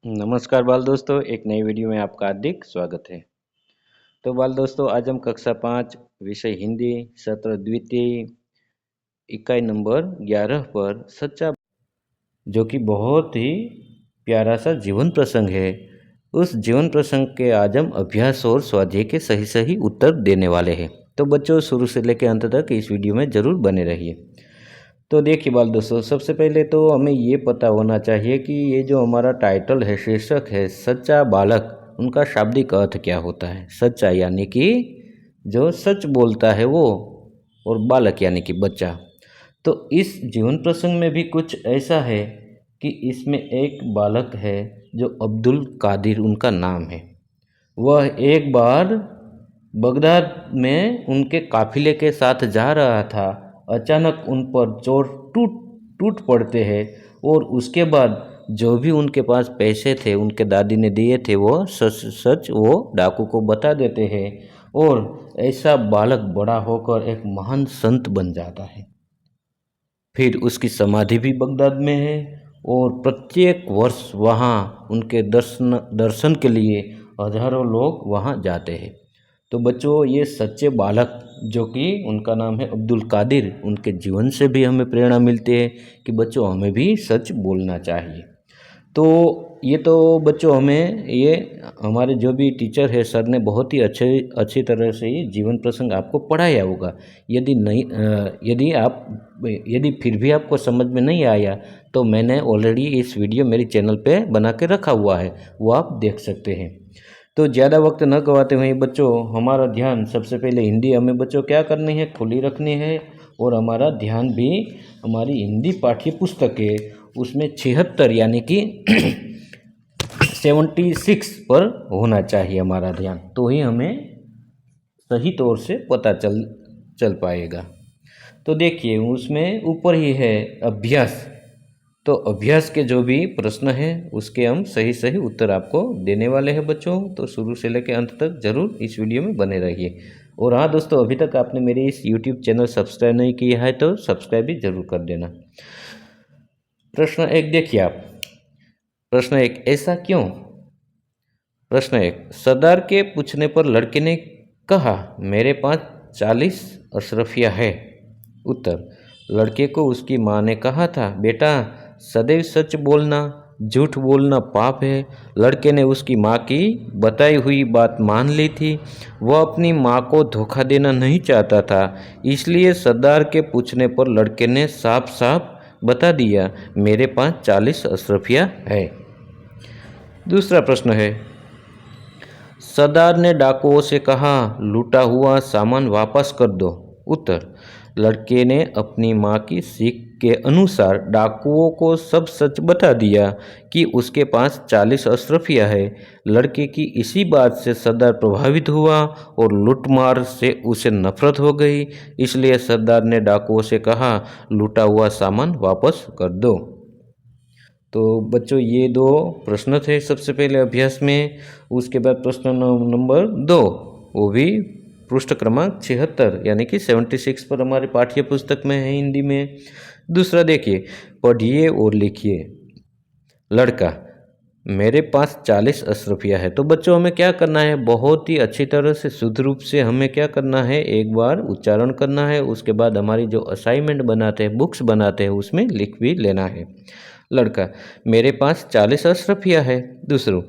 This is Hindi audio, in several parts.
नमस्कार बाल दोस्तों, एक नई वीडियो में आपका हार्दिक स्वागत है। तो बाल दोस्तों, आज हम कक्षा 5 विषय हिंदी सत्र द्वितीय इकाई नंबर 11 पर सच्चा, जो कि बहुत ही प्यारा सा जीवन प्रसंग है, उस जीवन प्रसंग के आज हम अभ्यास और स्वाध्याय के सही सही उत्तर देने वाले हैं। तो बच्चों, शुरू से लेकर अंत तक इस वीडियो में ज़रूर बने रहिए। तो देखिए बाल दोस्तों, सबसे पहले तो हमें ये पता होना चाहिए कि ये जो हमारा टाइटल है, शीर्षक है सच्चा बालक, उनका शाब्दिक अर्थ क्या होता है। सच्चा यानी कि जो सच बोलता है वो, और बालक यानी कि बच्चा। तो इस जीवन प्रसंग में भी कुछ ऐसा है कि इसमें एक बालक है जो अब्दुल कादिर उनका नाम है। वह एक बार बगदाद में उनके काफिले के साथ जा रहा था। अचानक उन पर चोर टूट टूट पड़ते हैं और उसके बाद जो भी उनके पास पैसे थे उनके दादी ने दिए थे वो सच सच वो डाकू को बता देते हैं, और ऐसा बालक बड़ा होकर एक महान संत बन जाता है। फिर उसकी समाधि भी बगदाद में है और प्रत्येक वर्ष वहाँ उनके दर्शन के लिए हजारों लोग वहाँ जाते हैं। तो बच्चों, ये सच्चे बालक जो कि उनका नाम है अब्दुल कादिर, उनके जीवन से भी हमें प्रेरणा मिलती है कि बच्चों हमें भी सच बोलना चाहिए। तो ये तो बच्चों, हमें ये हमारे जो भी टीचर है सर ने बहुत ही अच्छी तरह से ये जीवन प्रसंग आपको पढ़ाया होगा। यदि फिर भी आपको समझ में नहीं आया तो मैंने ऑलरेडी इस वीडियो मेरी चैनल पे बना के रखा हुआ है, वो आप देख सकते हैं। तो ज़्यादा वक्त न गवाते हुए बच्चों, हमारा ध्यान सबसे पहले हिंदी हमें बच्चों क्या करनी है, खुली रखनी है। और हमारा ध्यान भी हमारी हिंदी पाठ्य पुस्तक है, उसमें 76 यानी कि 76 पर होना चाहिए हमारा ध्यान, तो ही हमें सही तौर से पता चल पाएगा। तो देखिए, उसमें ऊपर ही है अभ्यास। तो अभ्यास के जो भी प्रश्न हैं उसके हम सही सही उत्तर आपको देने वाले हैं बच्चों। तो शुरू से लेकर अंत तक जरूर इस वीडियो में बने रहिए। और हाँ दोस्तों, अभी तक आपने मेरे इस YouTube चैनल सब्सक्राइब नहीं किया है तो सब्सक्राइब भी जरूर कर देना। प्रश्न 1 देखिए आप। प्रश्न 1, ऐसा क्यों। प्रश्न 1, सरदार के पूछने पर लड़के ने कहा, मेरे पास 40 अशरफिया है। उत्तर, लड़के को उसकी माँ ने कहा था, बेटा सदैव सच बोलना, झूठ बोलना पाप है। लड़के ने उसकी माँ की बताई हुई बात मान ली थी। वह अपनी माँ को धोखा देना नहीं चाहता था, इसलिए सरदार के पूछने पर लड़के ने साफ साफ बता दिया, मेरे पास 40 अशरफिया है। दूसरा प्रश्न है, सरदार ने डाकुओं से कहा, लूटा हुआ सामान वापस कर दो। उत्तर, लड़के ने अपनी माँ की सीख के अनुसार डाकुओं को सब सच बता दिया कि उसके पास 40 अशरफिया है। लड़के की इसी बात से सरदार प्रभावित हुआ और लूटमार से उसे नफरत हो गई, इसलिए सरदार ने डाकुओं से कहा, लूटा हुआ सामान वापस कर दो। तो बच्चों, ये 2 प्रश्न थे सबसे पहले अभ्यास में। उसके बाद प्रश्न नंबर 2, वो भी पृष्ठ क्रमांक 76 यानी कि 76 पर हमारे पाठ्य पुस्तक में है हिंदी में। दूसरा देखिए, पढ़िए और लिखिए। लड़का, मेरे पास 40 अशरफिया है। तो बच्चों, हमें क्या करना है, बहुत ही अच्छी तरह से शुद्ध रूप से हमें क्या करना है, एक बार उच्चारण करना है। उसके बाद हमारी जो असाइनमेंट बनाते हैं, बुक्स बनाते हैं, उसमें लिख भी लेना है। लड़का, मेरे पास 40 अशरफिया है। दूसरों,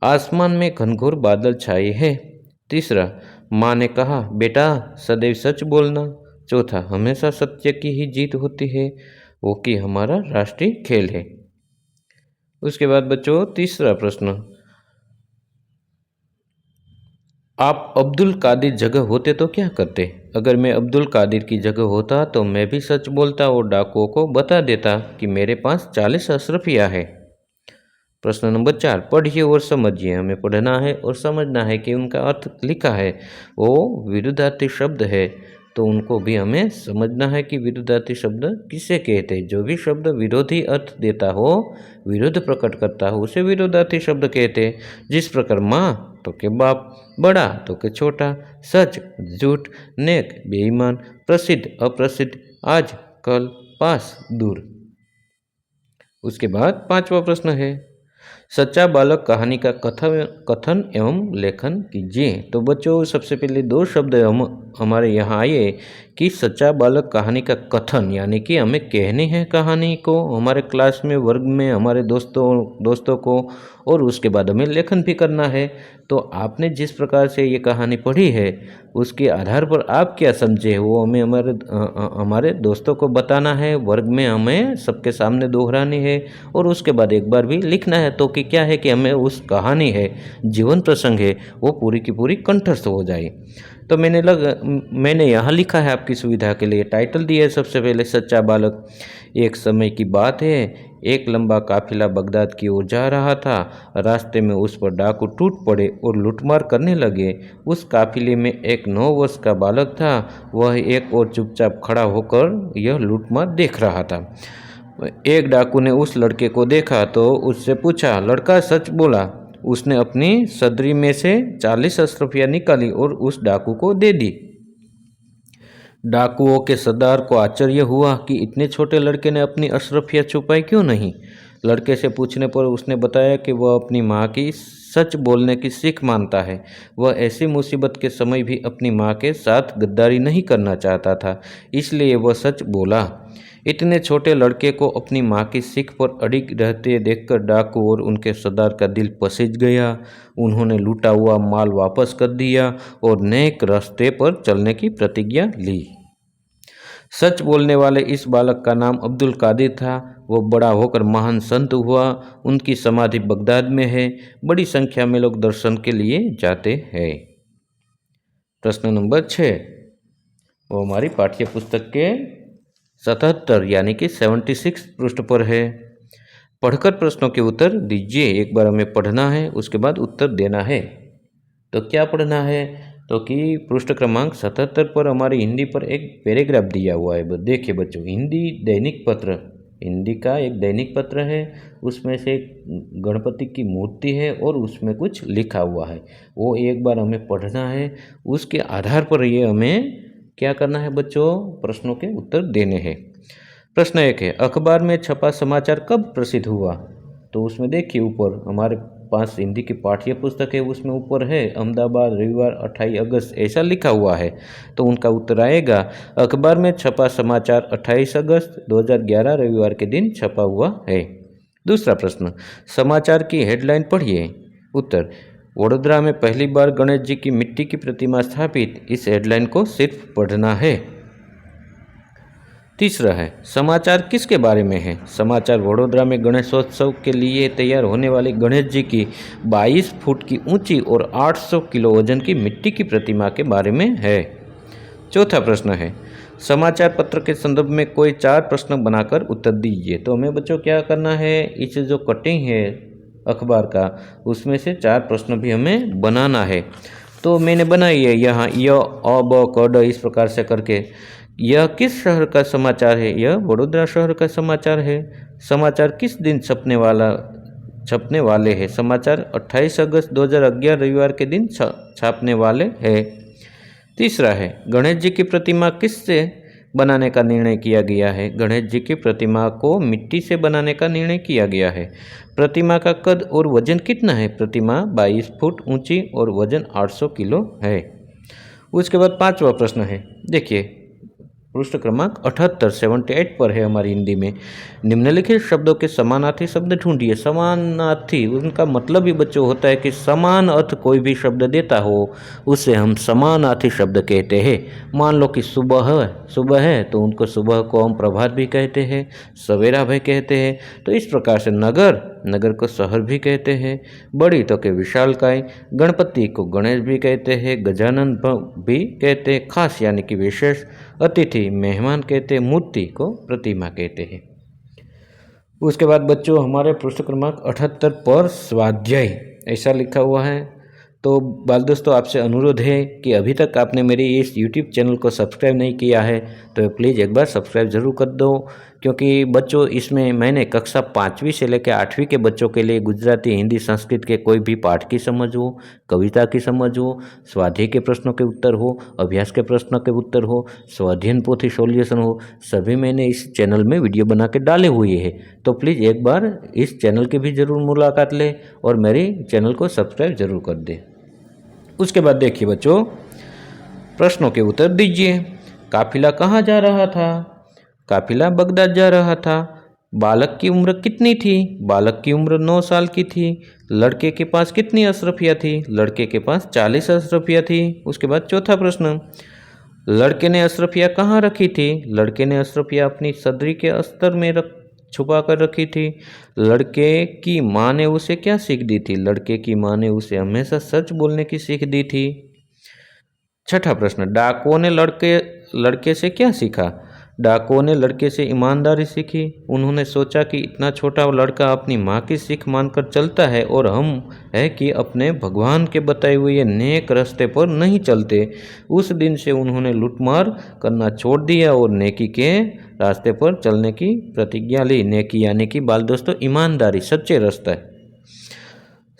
आसमान में घनघोर बादल छाए हैं। तीसरा, माँ ने कहा, बेटा सदैव सच बोलना। चौथा, हमेशा सत्य की ही जीत होती है, वो कि हमारा राष्ट्रीय खेल है। उसके बाद बच्चों, तीसरा प्रश्न, आप अब्दुल कादिर जगह होते तो क्या करते। अगर मैं अब्दुल कादिर की जगह होता तो मैं भी सच बोलता और डाकुओं को बता देता कि मेरे पास 40 अशरफिया है। प्रश्न नंबर 4, पढ़िए और समझिए। हमें पढ़ना है और समझना है कि उनका अर्थ लिखा है वो विरुद्धार्थी शब्द है, तो उनको भी हमें समझना है कि विरुद्धार्थी शब्द किसे कहते हैं। जो भी शब्द विरोधी अर्थ देता हो, विरोध प्रकट करता हो, उसे विरोधार्थी शब्द कहते हैं। जिस प्रकार माँ तो के बाप, बड़ा तो के छोटा, सच झूठ, नेक बेईमान, प्रसिद्ध अप्रसिद्ध, आज कल पास दूर। उसके बाद 5वां प्रश्न है, सच्चा बालक कहानी का कथन एवं लेखन कीजिए। तो बच्चों सबसे पहले दो शब्द हमारे यहाँ आए कि सच्चा बालक कहानी का कथन, यानी कि हमें कहनी है कहानी को हमारे क्लास में, वर्ग में, हमारे दोस्तों को, और उसके बाद हमें लेखन भी करना है। तो आपने जिस प्रकार से ये कहानी पढ़ी है उसके आधार पर आप क्या समझे वो हमें हमारे दोस्तों को बताना है, वर्ग में हमें सबके सामने दोहरानी है और उसके बाद एक बार भी लिखना है। तो कि क्या है कि हमें उस कहानी है, जीवन प्रसंग है, वो पूरी की पूरी कंठस्थ हो जाए। तो मैंने यहाँ लिखा है आपकी सुविधा के लिए, टाइटल दिया है सबसे पहले सच्चा बालक। एक समय की बात है, एक लंबा काफिला बगदाद की ओर जा रहा था। रास्ते में उस पर डाकू टूट पड़े और लूटमार करने लगे। उस काफिले में एक 9 वर्ष का बालक था। वह एक और चुपचाप खड़ा होकर यह लूटमार देख रहा था। एक डाकू ने उस लड़के को देखा तो उससे पूछा, लड़का सच बोला? उसने अपनी सदरी में से 40 अशरफियाँ निकाली और उस डाकू को दे दी। डाकुओं के सरदार को आश्चर्य हुआ कि इतने छोटे लड़के ने अपनी अशरफियाँ छुपाई क्यों नहीं। लड़के से पूछने पर उसने बताया कि वह अपनी माँ की सच बोलने की सीख मानता है। वह ऐसी मुसीबत के समय भी अपनी माँ के साथ गद्दारी नहीं करना चाहता था, इसलिए वह सच बोला। इतने छोटे लड़के को अपनी माँ की सीख पर अड़िग रहते देखकर डाकू और उनके सरदार का दिल पसीज गया। उन्होंने लूटा हुआ माल वापस कर दिया और नेक रास्ते पर चलने की प्रतिज्ञा ली। सच बोलने वाले इस बालक का नाम अब्दुल कादिर था। वो बड़ा होकर महान संत हुआ। उनकी समाधि बगदाद में है। बड़ी संख्या में लोग दर्शन के लिए जाते हैं। प्रश्न नंबर 6 वो हमारी पाठ्य पुस्तक के 77 यानी कि 76 पृष्ठ पर है। पढ़कर प्रश्नों के उत्तर दीजिए। एक बार हमें पढ़ना है, उसके बाद उत्तर देना है। तो क्या पढ़ना है? तो कि पृष्ठ क्रमांक 77 पर हमारी हिंदी पर एक पैराग्राफ दिया हुआ है। देखिए बच्चों, हिंदी का एक दैनिक पत्र है। उसमें से गणपति की मूर्ति है और उसमें कुछ लिखा हुआ है, वो एक बार हमें पढ़ना है। उसके आधार पर ये हमें क्या करना है बच्चों? प्रश्नों के उत्तर देने हैं। प्रश्न 1 है, अखबार में छपा समाचार कब प्रसिद्ध हुआ? तो उसमें देखिए ऊपर हमारे पास हिंदी की पाठ्य पुस्तक है, उसमें ऊपर है अहमदाबाद रविवार 28 अगस्त ऐसा लिखा हुआ है। तो उनका उत्तर आएगा अखबार में छपा समाचार 28 अगस्त 2011 रविवार के दिन छपा हुआ है। दूसरा प्रश्न, समाचार की हेडलाइन पढ़िए। उत्तर, वडोदरा में पहली बार गणेश जी की मिट्टी की प्रतिमा स्थापित। इस हेडलाइन को सिर्फ पढ़ना है। तीसरा है, समाचार किसके बारे में है? समाचार वडोदरा में गणेशोत्सव के लिए तैयार होने वाले गणेश जी की 22 फुट की ऊंची और 800 किलो वजन की मिट्टी की प्रतिमा के बारे में है। चौथा प्रश्न है, समाचार पत्र के संदर्भ में कोई 4 प्रश्न बनाकर उत्तर दीजिए। तो हमें बच्चों क्या करना है, इस जो कटिंग है अखबार का उसमें से 4 प्रश्न भी हमें बनाना है। तो मैंने बनाई है यहाँ य अ ब क ड इस प्रकार से करके। यह किस शहर का समाचार है? यह वडोदरा शहर का समाचार है। समाचार किस दिन छपने वाले हैं? समाचार 28 अगस्त 2011 रविवार के दिन छापने वाले हैं। तीसरा है, गणेश जी की प्रतिमा किससे बनाने का निर्णय किया गया है? गणेश जी की प्रतिमा को मिट्टी से बनाने का निर्णय किया गया है। प्रतिमा का कद और वजन कितना है? प्रतिमा 22 फुट ऊंची और वजन 800 किलो है। उसके बाद 5वां प्रश्न है, देखिए पृष्ठ क्रमांक 78 पर है हमारी हिंदी में। निम्नलिखित शब्दों के समानार्थी शब्द ढूंढिए। समानार्थी उनका मतलब ही बच्चों होता है कि समान अर्थ कोई भी शब्द देता हो उसे हम समानार्थी शब्द कहते हैं। मान लो कि सुबह है तो उनको सुबह को हम प्रभात भी कहते हैं, सवेरा भी कहते हैं। तो इस प्रकार से नगर को शहर भी कहते हैं, बड़ी तो के विशालकाय, गणपति को गणेश भी कहते हैं, गजानन भी कहते हैं, खास यानी कि विशेष, अतिथि मेहमान कहते हैं, मूर्ति को प्रतिमा कहते हैं। उसके बाद बच्चों हमारे पृष्ठ क्रमांक 78 पर स्वाध्याय ऐसा लिखा हुआ है। तो बाल दोस्तों आपसे अनुरोध है कि अभी तक आपने मेरे इस YouTube चैनल को सब्सक्राइब नहीं किया है तो प्लीज़ एक बार सब्सक्राइब ज़रूर कर दो, क्योंकि बच्चों इसमें मैंने कक्षा 5वीं से लेकर 8वीं के बच्चों के लिए गुजराती, हिंदी, संस्कृत के कोई भी पाठ की समझ हो, कविता की समझ हो, स्वाध्याय के प्रश्नों के उत्तर हो, अभ्यास के प्रश्नों के उत्तर हो, स्वाध्ययन पोथी सॉल्यूशन हो, सभी मैंने इस चैनल में वीडियो बना के डाले हुए हैं। तो प्लीज़ एक बार इस चैनल की भी ज़रूर मुलाकात लें और मेरे चैनल को सब्सक्राइब ज़रूर कर दें। उसके बाद देखिए बच्चों, प्रश्नों के उत्तर दीजिए। काफिला कहाँ जा रहा था? काफिला बगदाद जा रहा था। बालक की उम्र कितनी थी? बालक की उम्र 9 साल की थी। लड़के के पास कितनी अशरफियाँ थी? लड़के के पास 40 अशरफियाँ थी। उसके बाद चौथा प्रश्न, लड़के ने अशरफियाँ कहाँ रखी थी? लड़के ने अशरफियाँ अपनी सदरी के अस्तर में छुपा कर रखी थी। लड़के की माँ ने उसे क्या सीख दी थी? लड़के की माँ ने उसे हमेशा सच बोलने की सीख दी थी। छठा प्रश्न, डाकुओं ने लड़के से क्या सीखा? डाकुओं ने लड़के से ईमानदारी सीखी। उन्होंने सोचा कि इतना छोटा लड़का अपनी माँ की सीख मानकर चलता है और हम है कि अपने भगवान के बताए हुए नेक रास्ते पर नहीं चलते। उस दिन से उन्होंने लूटमार करना छोड़ दिया और नेकी के रास्ते पर चलने की प्रतिज्ञा ली। नेकी यानी कि बाल दोस्तों ईमानदारी, सच्चे रास्ता है।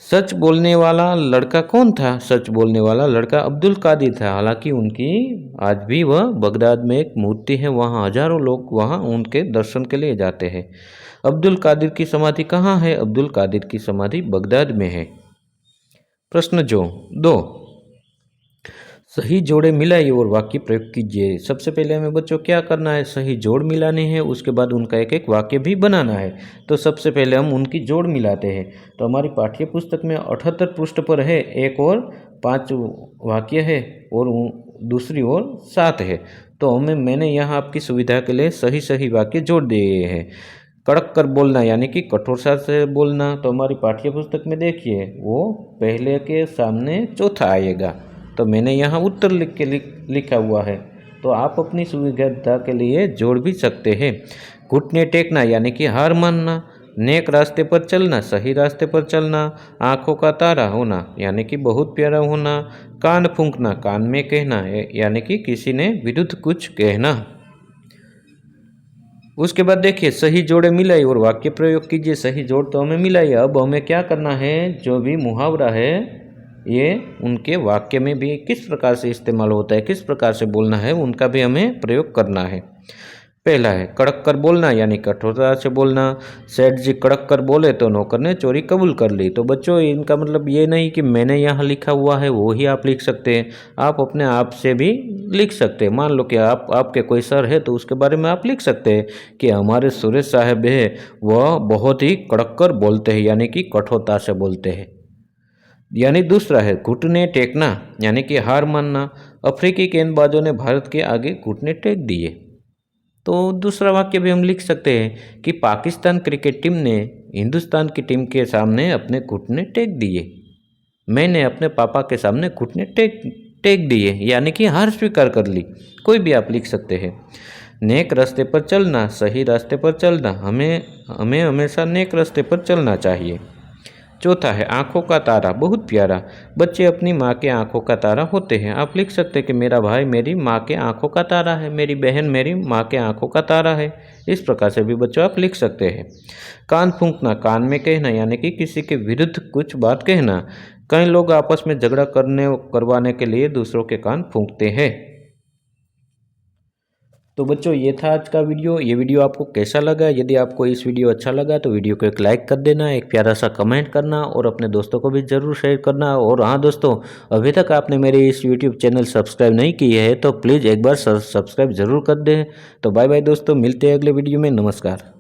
सच बोलने वाला लड़का कौन था? सच बोलने वाला लड़का अब्दुल कादिर था। हालांकि उनकी आज भी वह बगदाद में एक मूर्ति है, वहाँ हजारों लोग वहाँ उनके दर्शन के लिए जाते हैं। अब्दुल कादिर की समाधि कहाँ है? अब्दुल कादिर की समाधि बगदाद में है। प्रश्न 2, सही जोड़े मिलाइए और वाक्य प्रयोग कीजिए। सबसे पहले हमें बच्चों क्या करना है? सही जोड़ मिलाने हैं, उसके बाद उनका एक एक वाक्य भी बनाना है। तो सबसे पहले हम उनकी जोड़ मिलाते हैं। तो हमारी पाठ्य पुस्तक में 78 पृष्ठ पर है, एक और 5 वाक्य है और दूसरी ओर 7 है। तो मैंने यहाँ आपकी सुविधा के लिए सही वाक्य जोड़ दिए हैं। कड़क कर बोलना यानी कि कठोरता से बोलना, तो हमारी पाठ्य पुस्तक में देखिए वो पहले के सामने चौथा आएगा। तो मैंने यहाँ उत्तर लिखा हुआ है, तो आप अपनी सुविधा के लिए जोड़ भी सकते हैं। घुटने टेकना यानी कि हार मानना। नेक रास्ते पर चलना, सही रास्ते पर चलना। आंखों का तारा होना यानी कि बहुत प्यारा होना। कान फूंकना, कान में कहना यानी कि किसी ने विरुद्ध कुछ कहना। उसके बाद देखिए सही जोड़े मिलाइए और वाक्य प्रयोग कीजिए। सही जोड़ तो हमें मिलाइए, अब हमें क्या करना है? जो भी मुहावरा है ये उनके वाक्य में भी किस प्रकार से इस्तेमाल होता है, किस प्रकार से बोलना है, उनका भी हमें प्रयोग करना है। पहला है कड़क कर बोलना यानी कठोरता से बोलना। सेठ जी कड़क कर बोले तो नौकर ने चोरी कबूल कर ली। तो बच्चों इनका मतलब ये नहीं कि मैंने यहाँ लिखा हुआ है वो ही आप लिख सकते हैं, आप अपने आप से भी लिख सकते हैं। मान लो कि आपके कोई सर है तो उसके बारे में आप लिख सकते हैं कि हमारे सुरेश साहब है वह बहुत ही कड़क कर बोलते हैं यानी कि कठोरता से बोलते हैं। यानी दूसरा है घुटने टेकना यानी कि हार मानना। अफ्रीकी गेंदबाजों ने भारत के आगे घुटने टेक दिए। तो दूसरा वाक्य भी हम लिख सकते हैं कि पाकिस्तान क्रिकेट टीम ने हिंदुस्तान की टीम के सामने अपने घुटने टेक दिए। मैंने अपने पापा के सामने घुटने टेक दिए यानी कि हार स्वीकार कर ली। कोई भी आप लिख सकते हैं। नेक रास्ते पर चलना, सही रास्ते पर चलना। हमें हमेशा नेक रास्ते पर चलना चाहिए। चौथा है आंखों का तारा, बहुत प्यारा। बच्चे अपनी माँ के आंखों का तारा होते हैं। आप लिख सकते हैं कि मेरा भाई मेरी माँ के आंखों का तारा है, मेरी बहन मेरी माँ के आंखों का तारा है। इस प्रकार से भी बच्चों आप लिख सकते हैं। कान फूंकना, कान में कहना यानी कि किसी के विरुद्ध कुछ बात कहना। कई लोग आपस में झगड़ा करवाने के लिए दूसरों के कान फूंकते हैं। तो बच्चों ये था आज का वीडियो। ये वीडियो आपको कैसा लगा? यदि आपको इस वीडियो अच्छा लगा तो वीडियो को एक लाइक कर देना, एक प्यारा सा कमेंट करना और अपने दोस्तों को भी ज़रूर शेयर करना। और हाँ दोस्तों, अभी तक आपने मेरे इस यूट्यूब चैनल सब्सक्राइब नहीं किए है तो प्लीज़ एक बार सब्सक्राइब ज़रूर कर दें। तो बाय बाय दोस्तों, मिलते हैं अगले वीडियो में। नमस्कार।